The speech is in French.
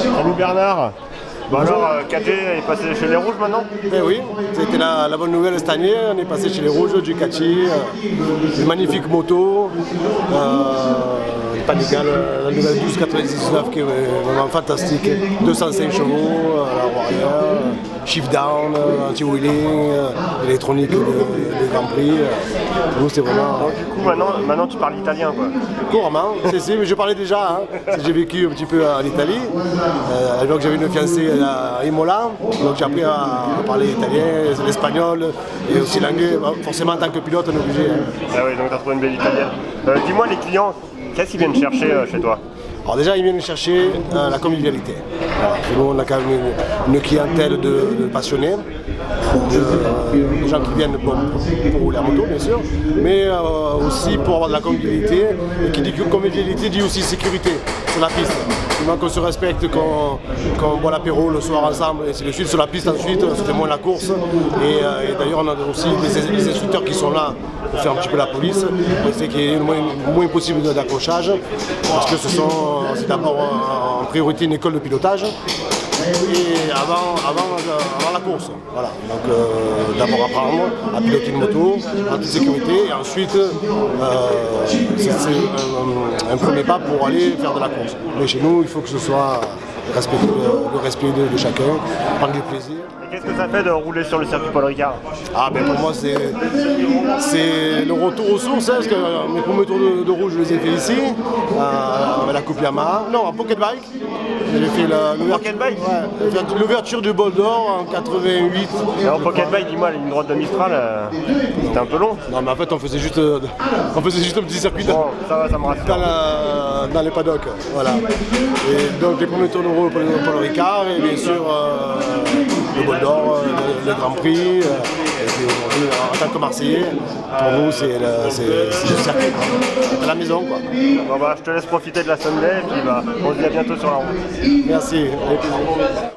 Salut Bernard. Bon alors, KG est passé chez les Rouges maintenant? Eh oui, c'était la bonne nouvelle cette année. On est passé chez les Rouges du Catchy. Une magnifique moto. Pas d'égal, la nouvelle 1299 qui est vraiment fantastique. 205 chevaux, la Warrior, shift down, anti-wheeling, électronique de Grand Prix. Pour nous, c'est vraiment. Donc, du coup, maintenant tu parles italien quoi? Couramment, mais je parlais déjà. Hein. J'ai vécu un petit peu en Italie. Donc j'avais une fiancée à Imola, donc j'ai appris à parler italien, l'espagnol et aussi l'anglais. Forcément, en tant que pilote, on est obligé. Hein. Ah oui, donc tu as trouvé une belle italienne. Dis-moi, les clients, qu'est-ce qu'ils viennent chercher chez toi? Alors déjà, ils viennent chercher la convivialité. Voilà. Nous, on a quand même une clientèle de passionnés, de gens qui viennent pour rouler la moto, bien sûr, mais aussi pour avoir de la convivialité. Et qui dit que convivialité dit aussi sécurité sur la piste. Qu'on se respecte, qu'on boit l'apéro le soir ensemble, et c'est le suite sur la piste ensuite, on se fait moins la course. Et d'ailleurs, on a aussi des instructeurs qui sont là pour faire un petit peu la police, pour essayer qu'il y ait le moins possible d'accrochage, parce que c'est d'abord en priorité une école de pilotage. Et avant la course, voilà. Donc d'abord apprendre à piloter une moto en toute sécurité et ensuite c'est un premier pas pour aller faire de la course. Mais chez nous, il faut que ce soit le respect de chacun, prendre du plaisir. Et qu'est-ce que ça fait de rouler sur le circuit Paul Ricard? Ah ben pour moi c'est le retour aux sources, hein, parce que mes premiers tours de roue je les ai fait ici, avec la coupe Yamaha, non en pocket bike. J'ai fait l'ouverture du bol d'or en 88. Et en pocket bike, dis-moi, la ligne droite de Mistral, c'était un peu long. Non mais en fait on faisait juste un petit circuit bon, ça me rassure. Dans les paddocks. Voilà. Et donc les premiers tours de roue pour Paul Ricard et bien sûr le bol d'or, le Grand Prix. Et puis aujourd'hui, en tant que Marseillais, pour nous c'est le circuit. C'est à la maison quoi. Bon bah je te laisse profiter de la Sunday et puis bah, on se dit à bientôt sur la route. Merci, avec plaisir.